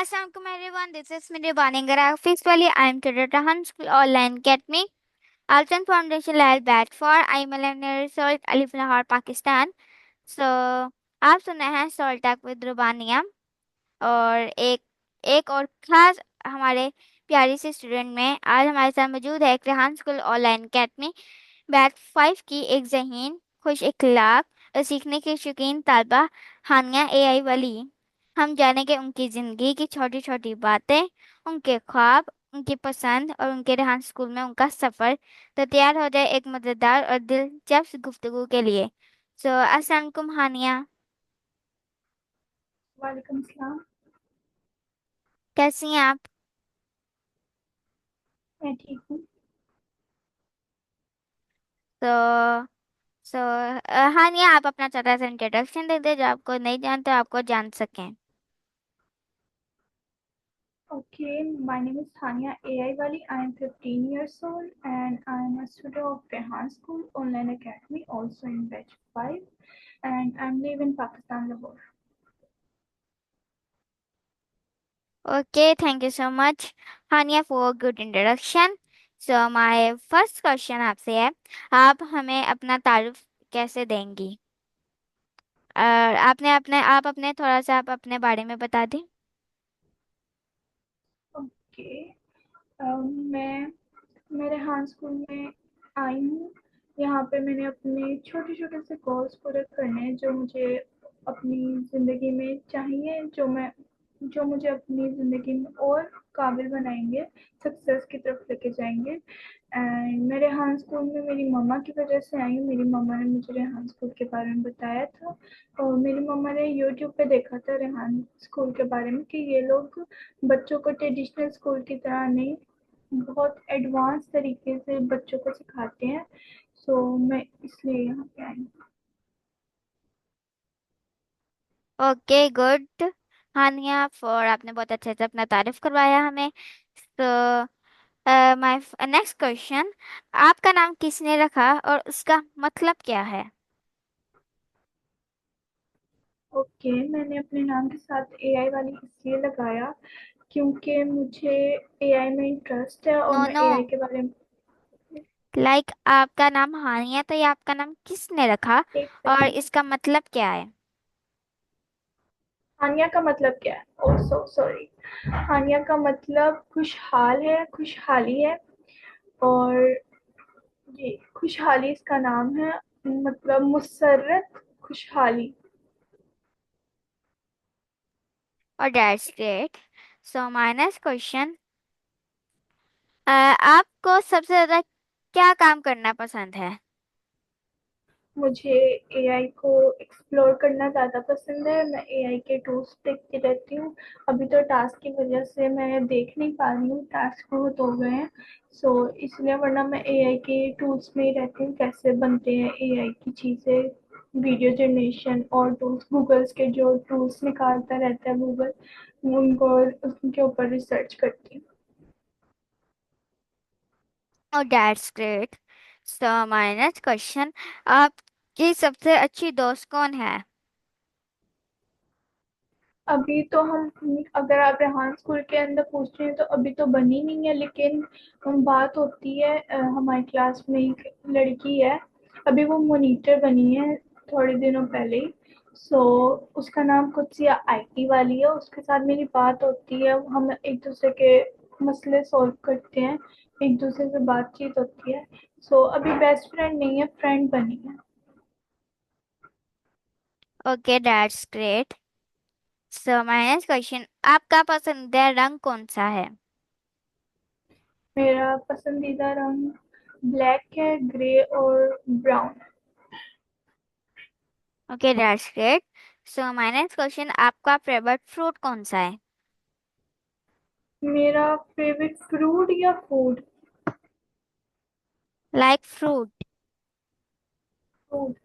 Assalamualaikum everyone, this is Miri Baningara. Officially, I am to the Rahan School Online Academy. Alton Foundation Lal Batch 4. I am a result Alif Lahore, Pakistan. So, आप सुने हैं salt tech with रुबानिया और एक और खास हमारे प्यारी सी student में आज हमारे साथ मौजूद है एक Rehan school online academy batch 5 की एक जहीन खुश इखलाक और सीखने की शौकीन तालबा हानिया एआई वली। हम जानेंगे उनकी ज़िंदगी की छोटी छोटी बातें, उनके ख्वाब, उनकी पसंद और उनके रेहान स्कूल में उनका सफ़र। तो तैयार हो जाए एक मज़ेदार और दिलचस्प गुफ्तगू के लिए। अस्सलाम वालेकुम हानिया, वालेकुम सलाम। कैसी हैं आप? मैं ठीक हूँ। तो सो हानिया, आप अपना छोटा सा इंट्रोडक्शन दे दे, जो आपको नहीं जानते आपको जान सकें। Okay, my name is Tanya AI Wali. I am 15 years old and I am a student of Rehan School Online Academy, also in batch 5, and I live in Pakistan, Lahore. Okay, thank you so much, Hania, for a good introduction. So, my first question आपसे है, आप हमें अपना तारुफ कैसे देंगी? और आप अपने थोड़ा सा आप अपने बारे में बता दें। Okay, मैं मेरे हान स्कूल में आई हूँ। यहाँ पे मैंने अपने छोटे छोटे से गोल्स पूरे करने हैं जो मुझे अपनी ज़िंदगी में चाहिए, जो मुझे अपनी ज़िंदगी में और काबिल बनाएंगे, सक्सेस की तरफ लेके जाएंगे। एंड मैं रेहान स्कूल में मेरी मम्मा की वजह से आई हूँ। मेरी मम्मा ने मुझे रेहान स्कूल के बारे में बताया था और मेरी मम्मा ने यूट्यूब पे देखा था रेहान स्कूल के बारे में कि ये लोग बच्चों को ट्रेडिशनल स्कूल की तरह नहीं, बहुत एडवांस तरीके से बच्चों को सिखाते हैं। सो मैं इसलिए यहाँ पे आई हूँ। ओके, गुड हानिया, फॉर आपने बहुत अच्छे से अपना तारीफ करवाया हमें। तो माय नेक्स्ट क्वेश्चन, आपका नाम किसने रखा और उसका मतलब क्या है? ओके, मैंने अपने नाम के साथ एआई वाली इसलिए लगाया क्योंकि मुझे एआई में इंटरेस्ट है और नो मैं नो, एआई के बारे में। आपका नाम हानिया, तो ये आपका नाम किसने रखा एक और सेकेंड। इसका मतलब क्या है? हानिया का मतलब क्या है? ओह सो सॉरी। हानिया का मतलब खुशहाल है, खुशहाली है। और ये खुशहाली इसका नाम है, मतलब मुसर्रत, खुशहाली। और that's great. So my next question, आपको सबसे ज्यादा क्या काम करना पसंद है? मुझे एआई को एक्सप्लोर करना ज़्यादा पसंद है। मैं एआई के टूल्स देखती रहती हूँ। अभी तो टास्क की वजह से मैं देख नहीं पा रही हूँ, टास्क बहुत हो गए हैं। सो इसलिए, वरना मैं एआई के टूल्स में ही रहती हूँ, कैसे बनते हैं एआई की चीज़ें, वीडियो जनरेशन और टूल्स, गूगल्स के जो टूल्स निकालता रहता है गूगल, उनको उनके ऊपर रिसर्च करती हूँ। और that's great. So my next question, आपकी सबसे अच्छी दोस्त कौन है? अभी तो हम, अगर आप रेहान स्कूल के अंदर पूछ रहे हैं तो अभी तो बनी नहीं है, लेकिन बात होती है। हमारी क्लास में एक लड़की है, अभी वो मॉनिटर बनी है थोड़े दिनों पहले ही। सो उसका नाम कुत्सिया आईटी वाली है, उसके साथ मेरी बात होती है, हम एक दूसरे के मसले सॉल्व करते हैं, एक दूसरे से बातचीत होती है। सो अभी बेस्ट फ्रेंड नहीं है, फ्रेंड बनी है। Okay, that's great. So my next question, आपका पसंदीदा रंग कौन सा है? मेरा पसंदीदा रंग ब्लैक है, ग्रे और brown. Okay, that's great. So my next question, आपका फेवरेट फ्रूट कौन सा है? मेरा फेवरेट फ्रूट या food? Like fruit. Fruit.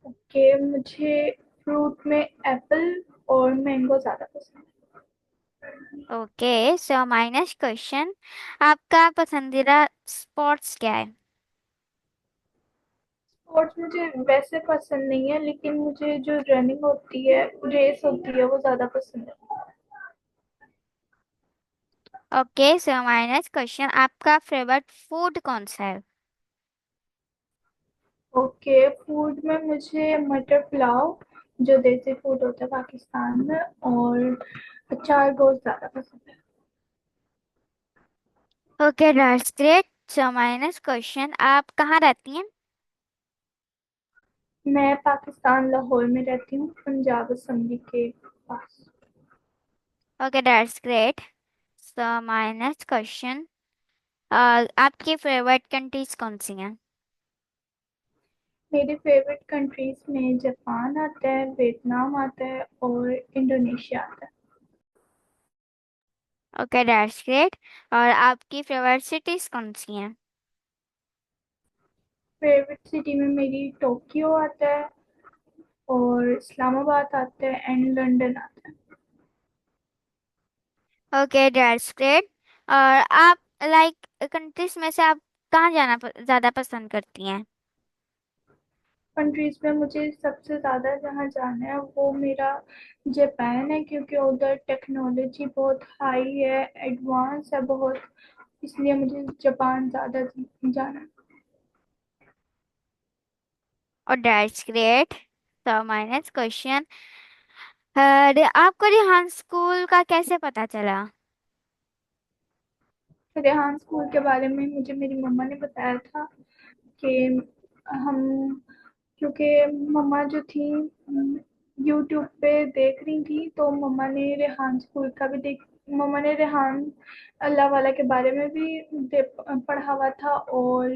Okay, मुझे फ्रूट में एप्पल और मैंगो ज़्यादा पसंद okay, so my next question, आपका पसंदीदा स्पोर्ट्स क्या है? है। और मुझे वैसे पसंद नहीं है, लेकिन मुझे जो रनिंग होती है, रेस होती है, वो ज़्यादा पसंद है। Okay, so my next question, आपका फेवरेट फूड कौन सा है? ओके, फूड में मुझे मटर पुलाव, जो देसी फूड होता है पाकिस्तान में, और अचार बहुत ज़्यादा पसंद है। Okay, that's great. So my next question, आप कहाँ रहती हैं? मैं पाकिस्तान लाहौर में रहती हूँ, पंजाब असम्बली के पास। Okay, that's great. So my next question, आपकी फेवरेट कंट्रीज कौन सी हैं? मेरे फेवरेट कंट्रीज में जापान आता है, वियतनाम आता है और इंडोनेशिया आता है। Okay, that's great. और आपकी फेवरेट सिटीज कौन सी हैं? फेवरेट सिटी में मेरी टोक्यो आता है और इस्लामाबाद आता है एंड लंदन आता है। Okay, that's great. और आप लाइक कंट्रीज में से आप कहाँ जाना ज्यादा पसंद करती हैं? कंट्रीज में मुझे सबसे ज़्यादा जहाँ जाना है वो मेरा जापान है, क्योंकि उधर टेक्नोलॉजी बहुत हाई है, एडवांस है बहुत, इसलिए मुझे जापान ज़्यादा जाना है। और that's great. So my next question, आपको रिहान स्कूल का कैसे पता चला? रेहान स्कूल के बारे में मुझे मेरी मम्मा ने बताया था कि हम, क्योंकि मम्मा जो थी यूट्यूब पे देख रही थी, तो मम्मा ने रेहान स्कूल का भी देख, मम्मा ने रेहान अल्लाह वाला के बारे में भी पढ़ा हुआ था, और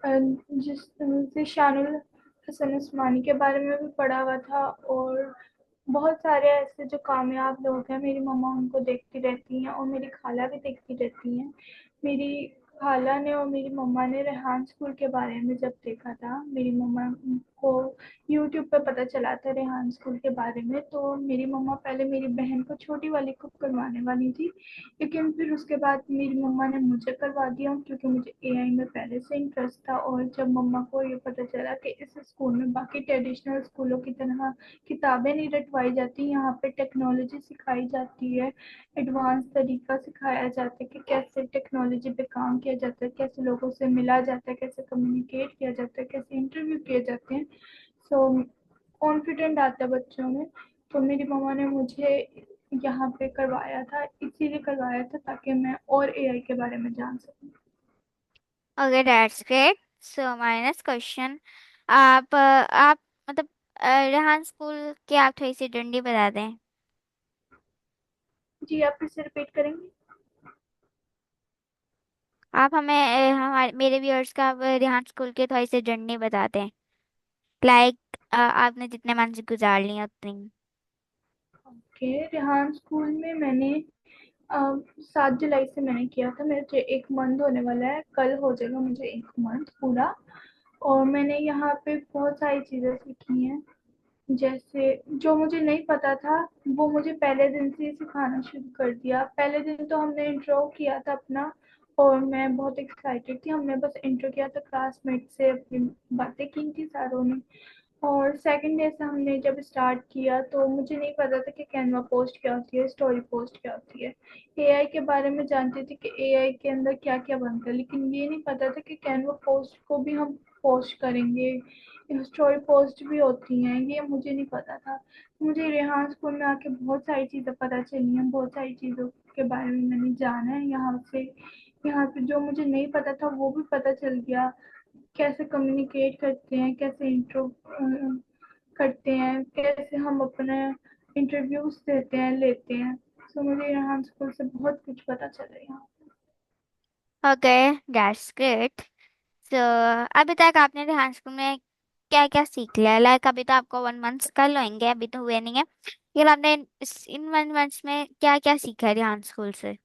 जिस शानुल हसन उस्मानी के बारे में भी पढ़ा हुआ था, और बहुत सारे ऐसे जो कामयाब लोग हैं, मेरी मम्मा उनको देखती रहती हैं और मेरी खाला भी देखती रहती हैं। मेरी खाला ने और मेरी मम्मा ने रेहान स्कूल के बारे में जब देखा था, मेरी मम्मा को यूट्यूब पे पता चला था रेहान स्कूल के बारे में, तो मेरी मम्मा पहले मेरी बहन को, छोटी वाली को करवाने वाली थी, लेकिन फिर उसके बाद मेरी मम्मा ने मुझे करवा दिया, क्योंकि मुझे एआई में पहले से इंटरेस्ट था। और जब मम्मा को ये पता चला कि इस स्कूल में बाकी ट्रेडिशनल स्कूलों की तरह किताबें नहीं रटवाई जाती, यहाँ पे टेक्नोलॉजी सिखाई जाती है, एडवांस तरीका सिखाया जाता है कि कैसे टेक्नोलॉजी पे काम किया जाता है, कैसे लोगों से मिला जाता है, कैसे कम्युनिकेट किया जाता है, कैसे इंटरव्यू किए जाते हैं। सो कॉन्फिडेंट आता है बच्चों में। तो मेरी मम्मा ने मुझे यहाँ पे करवाया था, इसीलिए करवाया था ताकि मैं और एआई के बारे में जान सकूँ। Okay, that's great. So my next question, आप मतलब रेहान स्कूल की आप थोड़ी सी डंडी बता दें। जी, आप फिर से रिपीट करेंगे? आप हमें हमारे मेरे व्यूअर्स का रेहान स्कूल के थोड़ी सी जर्नी बता दें, लाइक आपने जितने मंथ गुजार लिए उतनी। ओके, रेहान स्कूल में मैंने 7 जुलाई से मैंने किया था, मेरे 1 मंथ होने वाला है, कल हो जाएगा मुझे 1 मंथ पूरा। और मैंने यहाँ पे बहुत सारी चीज़ें सीखी हैं, जैसे जो मुझे नहीं पता था वो मुझे पहले दिन से ही सिखाना शुरू कर दिया। पहले दिन तो हमने इंट्रो किया था अपना, और मैं बहुत एक्साइटेड थी, हमने बस इंट्रो किया था, क्लासमेट से अपनी बातें की थी सारों ने। और सेकंड डे से हमने जब स्टार्ट किया तो मुझे नहीं पता था कि कैनवा पोस्ट क्या होती है, स्टोरी पोस्ट क्या होती है। एआई के बारे में जानती थी कि एआई के अंदर क्या क्या बनता है, लेकिन ये नहीं पता था कि कैनवा पोस्ट को भी हम पोस्ट करेंगे, स्टोरी पोस्ट भी होती हैं, ये मुझे नहीं पता था। मुझे रेहान स्कूल में आके बहुत सारी चीज़ें पता चली हैं, बहुत सारी चीज़ों के बारे में मैंने जाना है यहाँ से। यहाँ पे जो मुझे नहीं पता था वो भी पता चल गया, कैसे कम्युनिकेट करते हैं, कैसे इंट्रो करते हैं, कैसे हम अपने इंटरव्यूज देते हैं, लेते हैं। सो मुझे यहाँ स्कूल से बहुत कुछ पता चला यहाँ। Okay, that's great. सो अभी तक आपने रेहान स्कूल में क्या क्या सीख लिया? लाइक अभी तो आपको 1 मंथ कर लेंगे, अभी तो हुए नहीं है, लेकिन आपने इन 1 मंथ्स में क्या क्या सीखा है रेहान स्कूल से?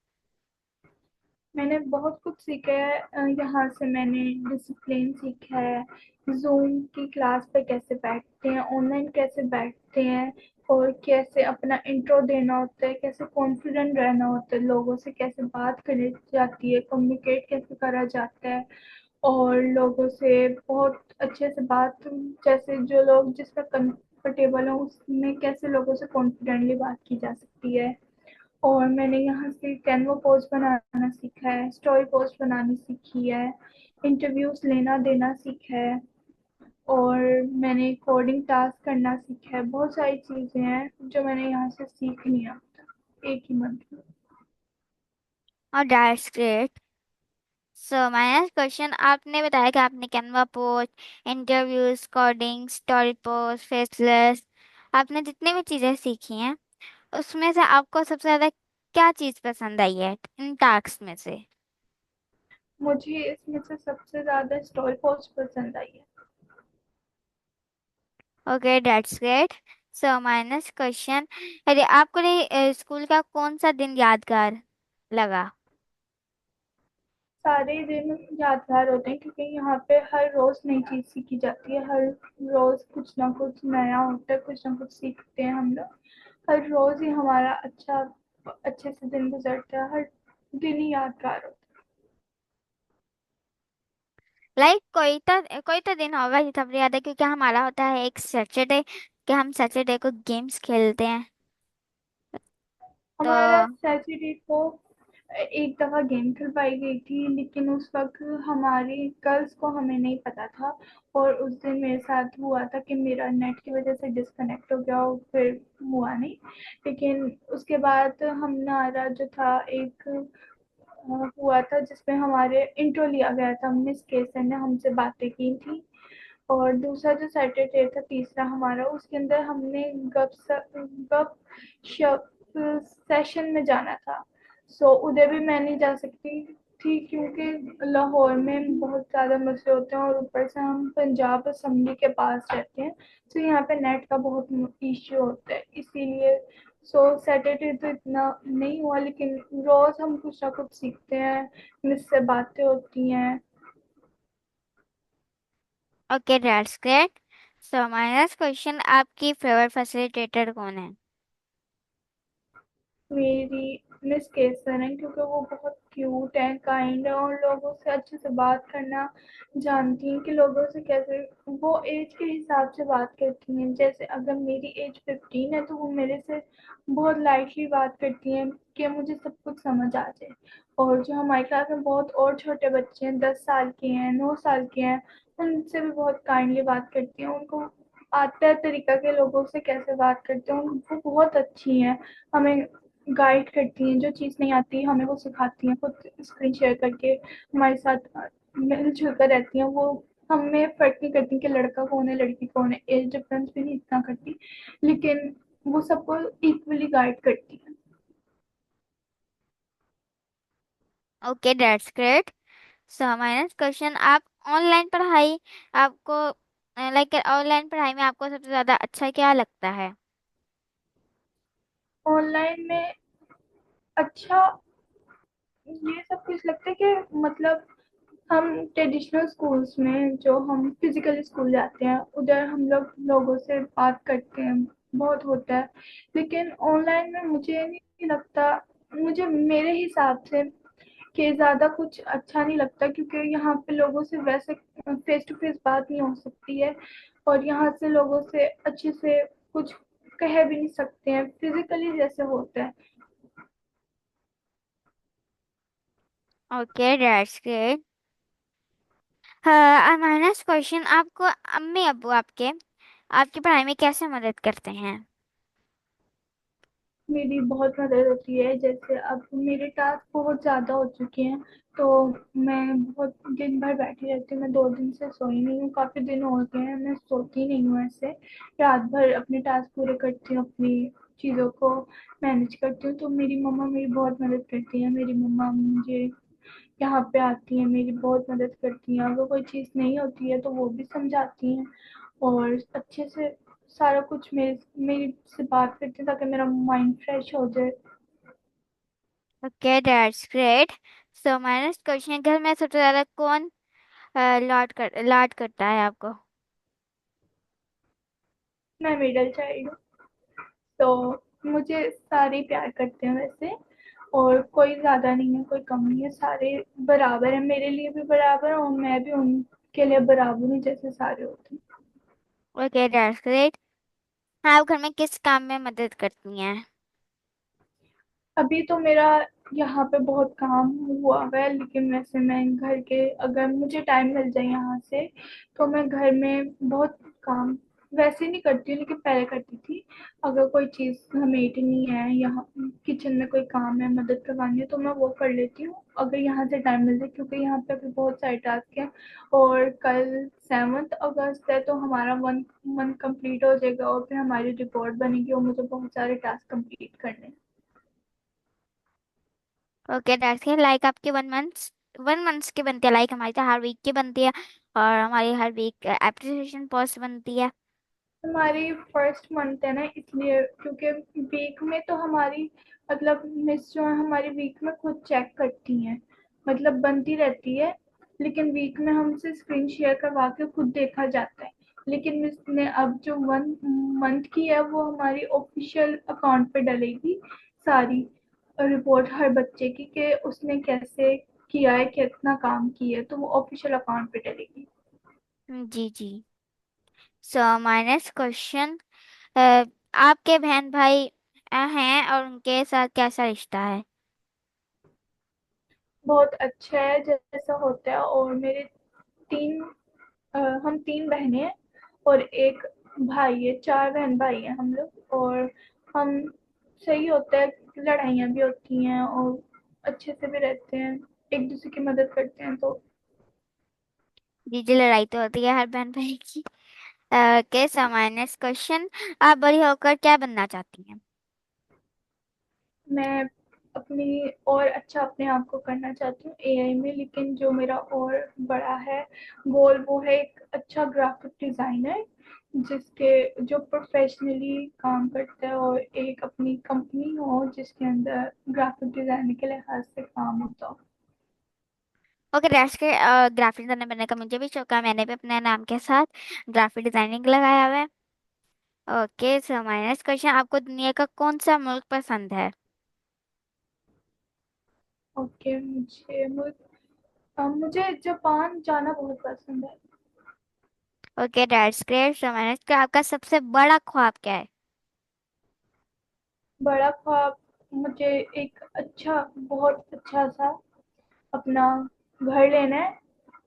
मैंने बहुत कुछ सीखा है, यहाँ से मैंने डिसिप्लिन सीखा है, जूम की क्लास पे कैसे बैठते हैं, ऑनलाइन कैसे बैठते हैं, और कैसे अपना इंट्रो देना होता है, कैसे कॉन्फिडेंट रहना होता है, लोगों से कैसे बात करी जाती है, कम्युनिकेट कैसे करा जाता है, और लोगों से बहुत अच्छे से बात, जैसे जो लोग जिसका कंफर्टेबल हो उसमें कैसे लोगों से कॉन्फिडेंटली बात की जा सकती है। और मैंने यहाँ से कैनवा पोस्ट बनाना सीखा है, स्टोरी पोस्ट बनानी सीखी है, इंटरव्यूज लेना देना सीखा है, और मैंने कोडिंग टास्क करना सीखा है। बहुत सारी चीज़ें हैं जो मैंने यहाँ से सीख लिया एक ही मंथ में। और that's great. So my next question, आपने बताया कि आपने Canva post, interviews, coding, story post, faceless, आपने जितनी भी चीजें सीखी हैं उसमें से आपको सबसे ज्यादा क्या चीज पसंद आई है इन टास्क में से? मुझे इसमें से सबसे ज़्यादा स्टोरी पोस्ट पसंद आई है। Okay, that's great. So my next question, अरे आपको स्कूल का कौन सा दिन यादगार लगा? सारे दिन यादगार होते हैं क्योंकि यहाँ पे हर रोज नई चीज सीखी जाती है, हर रोज कुछ ना कुछ नया होता है, कुछ ना कुछ सीखते हैं हम लोग। हर रोज ही हमारा अच्छे से दिन गुजरता है, हर दिन ही यादगार होता लाइक कोई तो दिन होगा जो सबसे याद है, क्योंकि हमारा होता है एक सैटरडे कि हम सैटरडे को गेम्स खेलते हैं। है। तो हमारा सैटरडे को एक दफा गेम खिलवाई गई थी, लेकिन उस वक्त हमारी गर्ल्स को हमें नहीं पता था, और उस दिन मेरे साथ हुआ था कि मेरा नेट की वजह से डिस्कनेक्ट हो गया और फिर हुआ नहीं। लेकिन उसके बाद हमारा जो था एक हुआ था जिसमें हमारे इंट्रो लिया गया था, मिस केसन ने हमसे बातें की थी। और दूसरा जो सैटरडे था तीसरा हमारा, उसके अंदर हमने गप शप सेशन में जाना था। उधर भी मैं नहीं जा सकती थी क्योंकि लाहौर में बहुत ज़्यादा मसले होते हैं, और ऊपर से हम पंजाब असम्बली के पास रहते हैं, तो यहाँ पे नेट का बहुत इश्यू होता है, इसीलिए सैटरडे तो इतना नहीं हुआ, लेकिन रोज़ हम कुछ ना कुछ सीखते हैं, मुझसे बातें होती हैं। Okay, that's great. So my next question, आपकी फेवरेट फैसिलिटेटर कौन है? मेरी मिस केसर है क्योंकि वो बहुत क्यूट है, काइंड है, और लोगों से अच्छे से बात करना जानती हैं कि लोगों से कैसे वो एज के हिसाब से बात करती हैं। जैसे अगर मेरी एज 15 है तो वो मेरे से बहुत लाइटली बात करती हैं कि मुझे सब कुछ समझ आ जाए। और जो हमारी क्लास में बहुत और छोटे बच्चे हैं, 10 साल के हैं, 9 साल के हैं, उनसे भी बहुत काइंडली बात करती हैं। उनको आता है तरीका के लोगों से कैसे बात करते हैं, वो बहुत अच्छी हैं, हमें गाइड करती हैं, जो चीज़ नहीं आती हमें वो सिखाती हैं, खुद स्क्रीन शेयर करके हमारे साथ मिलजुल कर रहती हैं। वो हमें फ़र्क नहीं करती कि लड़का कौन है लड़की कौन है, एज डिफरेंस भी नहीं इतना करती, लेकिन वो सबको इक्वली गाइड करती हैं। Okay, that's great. So my next question, आप ऑनलाइन पढ़ाई आपको लाइक ऑनलाइन पढ़ाई में आपको सबसे ज्यादा अच्छा क्या लगता है? ऑनलाइन में अच्छा ये सब कुछ लगता है कि मतलब हम ट्रेडिशनल स्कूल्स में जो हम फिजिकल स्कूल जाते हैं उधर हम लोग लोगों से बात करते हैं, बहुत होता है, लेकिन ऑनलाइन में मुझे नहीं लगता, मुझे मेरे हिसाब से कि ज़्यादा कुछ अच्छा नहीं लगता, क्योंकि यहाँ पे लोगों से वैसे फेस टू फेस बात नहीं हो सकती है, और यहाँ से लोगों से अच्छे से कुछ कह भी नहीं सकते हैं फिजिकली जैसे होता है। Okay, that's great. हाँ, माय नेक्स्ट क्वेश्चन, आपको अम्मी अब्बू आपके आपकी पढ़ाई में कैसे मदद करते हैं? मेरी बहुत मदद होती है, जैसे अब मेरे टास्क बहुत ज़्यादा हो चुके हैं, तो मैं बहुत दिन भर बैठी रहती हूँ, मैं 2 दिन से सोई नहीं हूँ, काफ़ी दिन हो गए हैं मैं सोती नहीं हूँ ऐसे, रात भर अपने टास्क पूरे करती हूँ, अपनी चीज़ों को मैनेज करती हूँ। तो मेरी मम्मा मेरी बहुत मदद करती है, मेरी मम्मा मुझे यहाँ पे आती हैं, मेरी बहुत मदद करती हैं, अगर कोई चीज़ नहीं होती है तो वो भी समझाती हैं, और अच्छे से सारा कुछ मेरी से बात करती हैं ताकि मेरा माइंड फ्रेश हो जाए। Okay, that's great. So my next question, घर में सबसे ज्यादा कौन लाड करता है आपको? मैं मिडल चाइल्ड हूँ, तो मुझे सारे प्यार करते हैं वैसे, और कोई ज़्यादा नहीं है, कोई कम नहीं है, सारे बराबर हैं, मेरे लिए भी बराबर हैं और मैं भी उनके लिए बराबर हूँ जैसे सारे होते हैं। Okay, that's great. आप घर में किस काम में मदद करती हैं? अभी तो मेरा यहाँ पे बहुत काम हुआ हुआ है, लेकिन वैसे मैं घर के, अगर मुझे टाइम मिल जाए यहाँ से, तो मैं घर में बहुत काम वैसे नहीं करती हूँ, लेकिन पहले करती थी। अगर कोई चीज़ समेटनी है, यहाँ किचन में कोई काम है, मदद करवानी है, तो मैं वो कर लेती हूँ अगर यहाँ से टाइम मिल जाए, क्योंकि यहाँ पे अभी बहुत सारे टास्क हैं। और कल 7 अगस्त है, तो हमारा वन मंथ कंप्लीट हो जाएगा और फिर हमारी रिपोर्ट बनेगी और मुझे बहुत सारे टास्क कंप्लीट करने हैं। Okay that's it. लाइक आपके 1 मंथ्स की बनती है, लाइक हमारी तो हर वीक की बनती है, और हमारी हर वीक एप्रिसिएशन पोस्ट बनती है। हमारी फर्स्ट मंथ है ना, इसलिए, क्योंकि वीक में तो हमारी, मतलब मिस जो है हमारी वीक में खुद चेक करती हैं, मतलब बनती रहती है, लेकिन वीक में हमसे स्क्रीन शेयर करवा के खुद देखा जाता है। लेकिन मिस ने अब जो 1 मंथ की है, वो हमारी ऑफिशियल अकाउंट पे डलेगी सारी रिपोर्ट हर बच्चे की, कि उसने कैसे किया है, कितना काम किया है, तो वो ऑफिशियल अकाउंट पे डलेगी। जी जी। सो माय नेक्स्ट क्वेश्चन, आपके बहन भाई हैं और उनके साथ कैसा रिश्ता है? बहुत अच्छा है जैसा होता है। और मेरे तीन हम 3 बहनें हैं और एक भाई है, 4 बहन भाई हैं हम लोग। और हम सही होता है, लड़ाइयाँ भी होती हैं और अच्छे से भी रहते हैं, एक दूसरे की मदद करते हैं। तो जी जी, लड़ाई तो होती है हर बहन भाई की। Okay so my next question, आप बड़ी होकर क्या बनना चाहती हैं? मैं अपनी और अच्छा अपने आप को करना चाहती हूँ एआई में, लेकिन जो मेरा और बड़ा है गोल, वो है एक अच्छा ग्राफिक डिजाइनर, जिसके जो प्रोफेशनली काम करता है, और एक अपनी कंपनी हो जिसके अंदर ग्राफिक डिजाइनिंग के लिहाज से काम होता हो। ओके दैट्स के, ग्राफिक डिजाइनर बनने का मुझे भी शौक है, मैंने भी अपने नाम के साथ ग्राफिक डिजाइनिंग लगाया हुआ है। Okay so my next question, आपको दुनिया का कौन सा मुल्क पसंद है? ओके, मुझे जापान जाना बहुत पसंद है। Okay that's great. So my next, आपका सबसे बड़ा ख्वाब क्या है? बड़ा ख्वाब, मुझे एक अच्छा, बहुत अच्छा सा अपना घर लेना है,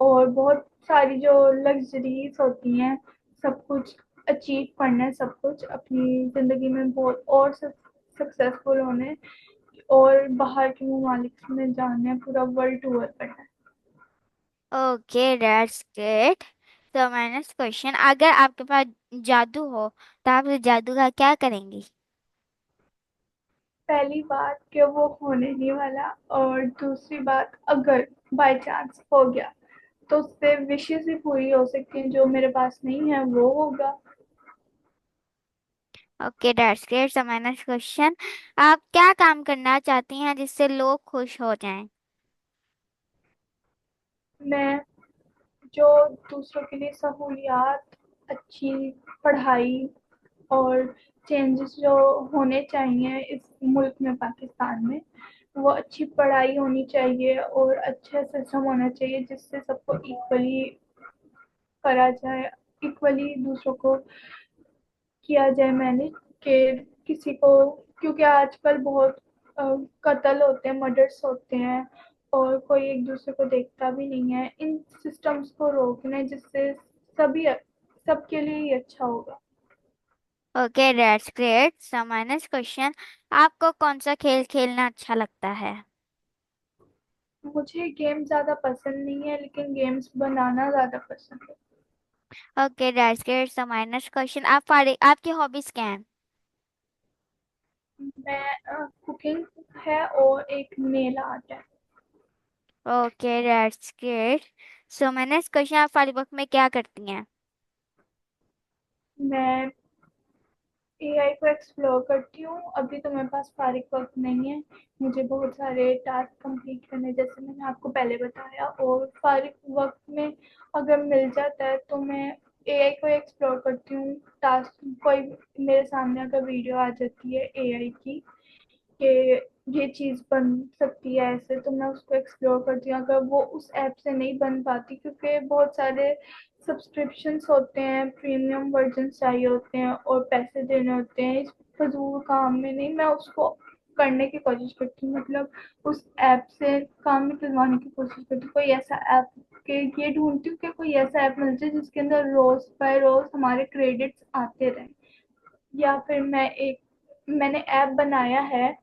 और बहुत सारी जो लग्जरीज होती हैं, सब कुछ अचीव करना है, सब कुछ अपनी ज़िंदगी में बहुत और सक्सेसफुल होने, और बाहर के ममालिक में जाना है, पूरा वर्ल्ड टूर करना है। Okay that's great. So my next question, अगर आपके पास जादू हो तो आप उस जादू का क्या करेंगी? पहली बात कि वो होने नहीं वाला, और दूसरी बात, अगर बाय चांस हो गया, तो उससे विशेष भी पूरी हो सकती हैं, जो मेरे पास नहीं है वो होगा। Okay that's great. So my next question, आप क्या काम करना चाहती हैं जिससे लोग खुश हो जाएं? मैं जो दूसरों के लिए सहूलियात, अच्छी पढ़ाई और चेंजेस जो होने चाहिए इस मुल्क में, पाकिस्तान में, वो अच्छी पढ़ाई होनी चाहिए और अच्छा सिस्टम होना चाहिए, जिससे सबको इक्वली करा जाए, इक्वली दूसरों को किया जाए मैनेज, के किसी को, क्योंकि आजकल बहुत कत्ल होते हैं, मर्डर्स होते हैं, और कोई एक दूसरे को देखता भी नहीं है। इन सिस्टम्स को रोकना है, जिससे सभी, सबके लिए ही अच्छा होगा। Okay that's great. So my next question, आपको कौन सा खेल खेलना अच्छा लगता है? मुझे गेम ज़्यादा पसंद नहीं है, लेकिन गेम्स बनाना ज़्यादा पसंद है। Okay that's great. So my next question, आपकी हॉबीज क्या हैं? मैं कुकिंग है और एक नेल आर्ट है। Okay that's great. So my next question, आप फारिग वक्त में क्या करती हैं? मैं एआई को एक्सप्लोर करती हूँ। अभी तो मेरे पास फारिग वक्त नहीं है, मुझे बहुत सारे टास्क कंप्लीट करने, जैसे मैंने आपको पहले बताया। और फारिग वक्त में अगर मिल जाता है, तो मैं एआई को एक्सप्लोर करती हूँ। टास्क, कोई मेरे सामने अगर वीडियो आ जाती है एआई की, कि ये चीज़ बन सकती है ऐसे, तो मैं उसको एक्सप्लोर करती हूँ। अगर वो उस ऐप से नहीं बन पाती, क्योंकि बहुत सारे सब्सक्रिप्शंस होते हैं, प्रीमियम वर्जन चाहिए होते हैं और पैसे देने होते हैं, इस फजूल काम में नहीं मैं उसको करने की कोशिश करती हूँ, मतलब उस ऐप से काम निकलवाने की कोशिश करती हूँ। कोई ऐसा ऐप के ये ढूँढती हूँ कि कोई ऐसा ऐप मिल जाए जिसके अंदर रोज़ बाय रोज़ हमारे क्रेडिट्स आते रहें। या फिर मैंने ऐप बनाया है,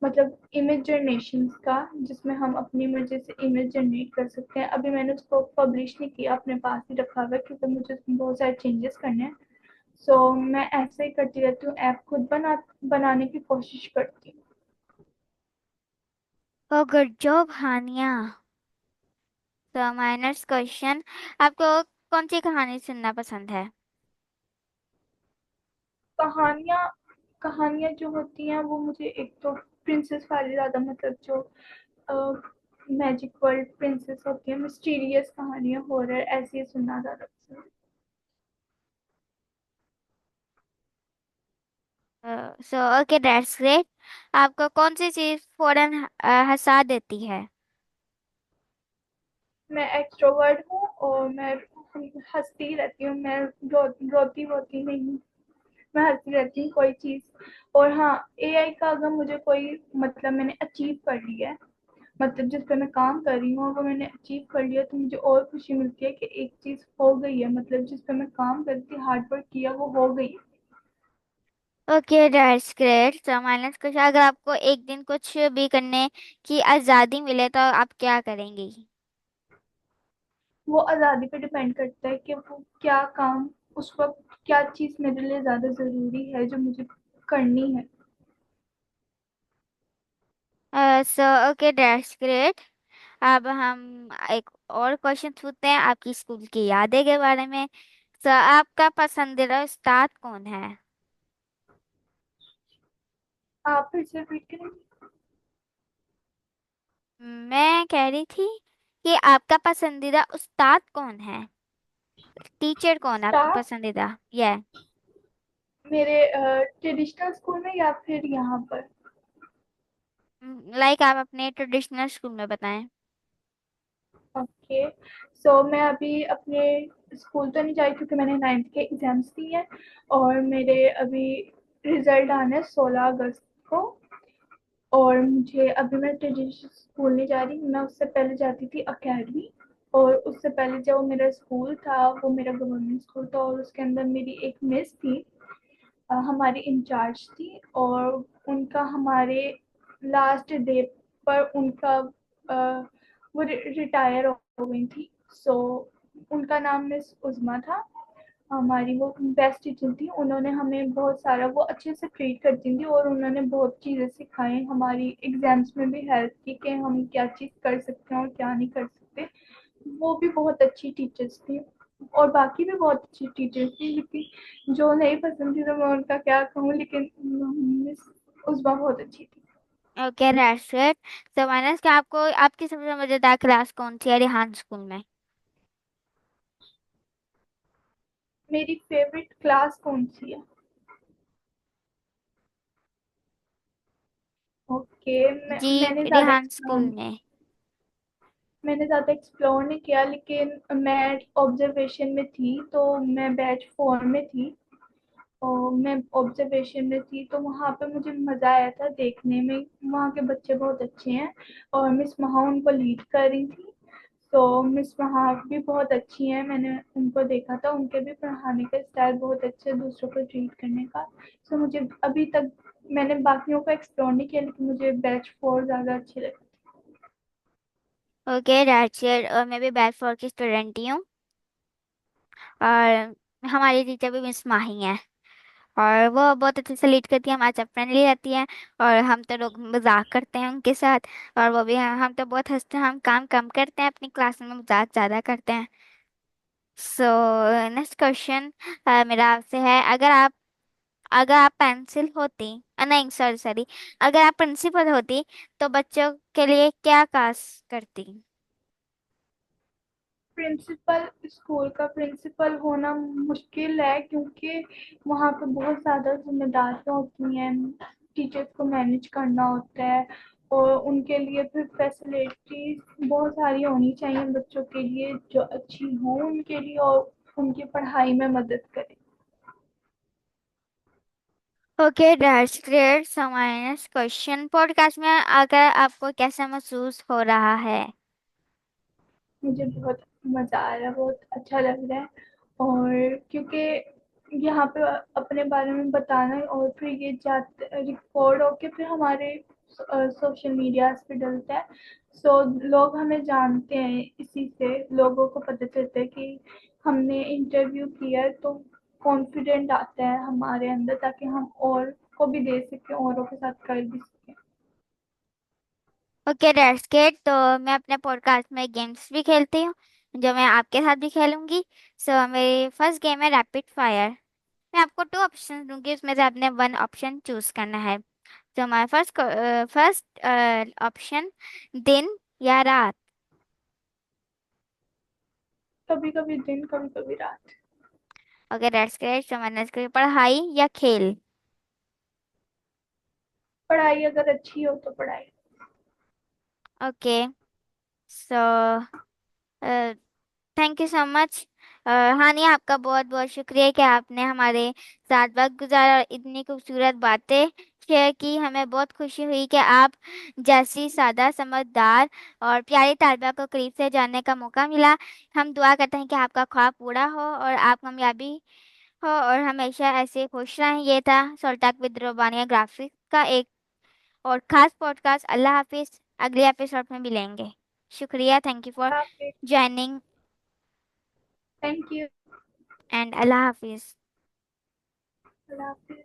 मतलब इमेज जनरेशन का, जिसमें हम अपनी मर्जी से इमेज जनरेट कर सकते हैं। अभी मैंने उसको पब्लिश नहीं किया, अपने पास ही रखा हुआ है क्योंकि मुझे उसमें बहुत सारे चेंजेस करने हैं। मैं ऐसे ही करती रहती हूँ, ऐप खुद बनाने की कोशिश करती हूँ। ओ गुड जॉब हानिया। तो माय नेक्स्ट क्वेश्चन, आपको कौन सी कहानी सुनना पसंद है? कहानियाँ कहानियाँ जो होती हैं वो मुझे एक तो प्रिंसेस वाली ज़्यादा, मतलब जो मैजिक वर्ल्ड प्रिंसेस होती है, मिस्टीरियस कहानियाँ, हॉरर, ऐसी ही सुनना ज़्यादा पसंद है। So okay that's great. आपको कौन सी चीज फौरन हंसा देती है? मैं एक्सट्रोवर्ट हूँ और मैं हँसती रहती हूँ, मैं रोती वोती नहीं हूँ, मैं हँसती रहती हूँ कोई चीज़। और हाँ, एआई का अगर मुझे कोई, मतलब मैंने अचीव कर लिया है, मतलब जिस पे मैं काम कर रही हूँ, वो मैंने अचीव कर लिया, तो मुझे और खुशी मिलती है कि एक चीज़ हो गई है, मतलब जिस पे मैं काम करती हार्ड वर्क किया वो हो गई है। Okay that's great. So my next question, अगर आपको एक दिन कुछ भी करने की आज़ादी मिले तो आप क्या करेंगी? वो आज़ादी पे डिपेंड करता है कि वो क्या काम, उस वक़्त क्या चीज़ मेरे लिए ज़्यादा ज़रूरी है जो मुझे करनी है। So okay that's great. अब हम एक और क्वेश्चन पूछते हैं आपकी स्कूल की यादें के बारे में। सो आपका पसंदीदा उस्ताद कौन है? आप फिर से रिपीट करेंगे? मैं कह रही थी कि आपका पसंदीदा उस्ताद कौन है, टीचर कौन है आपकी स्टाफ पसंदीदा? ये मेरे ट्रेडिशनल स्कूल में या फिर यहाँ पर? लाइक आप अपने ट्रेडिशनल स्कूल में बताएं। ओके, मैं अभी अपने स्कूल तो नहीं जा रही क्योंकि मैंने 9th के एग्ज़ाम्स दिए हैं और मेरे अभी रिज़ल्ट आने हैं 16 अगस्त को। और मुझे अभी मैं ट्रेडिशनल स्कूल नहीं जा रही, मैं उससे पहले जाती थी अकेडमी। और उससे पहले जो मेरा स्कूल था वो मेरा गवर्नमेंट स्कूल था, और उसके अंदर मेरी एक मिस थी, हमारी इंचार्ज थी, और उनका हमारे लास्ट डे पर उनका वो रिटायर हो गई थी। सो उनका नाम मिस उज़मा था। हमारी वो बेस्ट टीचर थी, उन्होंने हमें बहुत सारा, वो अच्छे से ट्रीट करती थी और उन्होंने बहुत चीज़ें सिखाई, हमारी एग्ज़ाम्स में भी हेल्प की कि हम क्या चीज़ कर सकते हैं और क्या नहीं कर सकते। वो भी बहुत अच्छी टीचर्स थी, और बाकी भी बहुत अच्छी टीचर्स थी, लेकिन जो नहीं पसंद थी तो मैं उनका क्या कहूँ, लेकिन मिस उज़मा बहुत अच्छी थी। Okay that's it. So minus का आपको आपकी सबसे मजेदार क्लास कौन सी है रिहान स्कूल में? मेरी फेवरेट क्लास कौन सी है? ओके, जी, मैंने ज़्यादा रिहान स्कूल एक्सप्लोर में। मैंने ज़्यादा एक्सप्लोर नहीं किया, लेकिन मैं ऑब्जर्वेशन में थी, तो मैं बैच 4 में थी, और मैं ऑब्जर्वेशन में थी, तो वहाँ पे मुझे मज़ा आया था देखने में। वहाँ के बच्चे बहुत अच्छे हैं और मिस वहाँ उनको लीड कर रही थी। तो मिस वहाँ भी बहुत अच्छी हैं, मैंने उनको देखा था, उनके भी पढ़ाने का स्टाइल बहुत अच्छा है, दूसरों को ट्रीट करने का। मुझे अभी तक, मैंने बाकियों को एक्सप्लोर नहीं किया, लेकिन मुझे बैच 4 ज़्यादा अच्छी लगी। Okay that's it. और मैं भी बैच 4 की स्टूडेंट ही हूँ। और हमारी टीचर भी मिस माही है, और वो बहुत अच्छे से लीड करती है, हमारे साथ फ्रेंडली रहती है। और हम तो लोग मजाक करते हैं उनके साथ, और वो भी हम तो बहुत हंसते हैं, हम काम कम करते हैं अपनी क्लास में, मजाक ज्यादा करते हैं। सो नेक्स्ट क्वेश्चन मेरा आपसे है, अगर आप पेंसिल होती, नहीं सॉरी सॉरी, अगर आप प्रिंसिपल होती तो बच्चों के लिए क्या काज करती? प्रिंसिपल, स्कूल का प्रिंसिपल होना मुश्किल है क्योंकि वहाँ पे बहुत ज़्यादा जिम्मेदारियाँ होती हैं, टीचर्स को मैनेज करना होता है, और उनके लिए फिर फैसिलिटीज बहुत सारी होनी चाहिए बच्चों के लिए जो अच्छी हो उनके लिए और उनकी पढ़ाई में मदद करे। Okay, that's great. So my next question, podcast में आकर आपको कैसा महसूस हो रहा है? मुझे बहुत मज़ा आ रहा है, बहुत अच्छा लग रहा है। और क्योंकि यहाँ पे अपने बारे में बताना और फिर ये जाते रिकॉर्ड होके फिर हमारे सोशल मीडियाज़ पे डलता है। सो लोग हमें जानते हैं, इसी से लोगों को पता चलता है कि हमने इंटरव्यू किया है, तो कॉन्फिडेंट आता है हमारे अंदर, ताकि हम और को भी दे सकें, औरों के साथ कर भी सकें। Okay, that's great. तो मैं अपने पॉडकास्ट में गेम्स भी खेलती हूँ, जो मैं आपके साथ भी खेलूंगी। सो मेरी फर्स्ट गेम है रैपिड फायर। मैं आपको टू ऑप्शन दूंगी, उसमें से आपने वन ऑप्शन चूज करना है। तो हमारा फर्स्ट ऑप्शन, दिन या रात? कभी कभी दिन, कभी कभी रात। Okay, that's great. तो मैंने इसको पढ़ाई या खेल? पढ़ाई, अगर अच्छी हो तो पढ़ाई। Okay, so thank you so much. हानि, आपका बहुत बहुत शुक्रिया कि आपने हमारे साथ वक्त गुजारा और इतनी खूबसूरत बातें शेयर की। हमें बहुत खुशी हुई कि आप जैसी सादा, समझदार और प्यारी तालिबा को करीब से जानने का मौका मिला। हम दुआ करते हैं कि आपका ख्वाब पूरा हो और आप कामयाबी हो और हमेशा ऐसे खुश रहें। ये था सोल्टाक विद रोबानिया ग्राफिक्स का एक और खास पॉडकास्ट। अल्लाह हाफिज, अगले एपिसोड में मिलेंगे। शुक्रिया, thank you for joining, thank you. And Allah Hafiz. Allah Hafiz.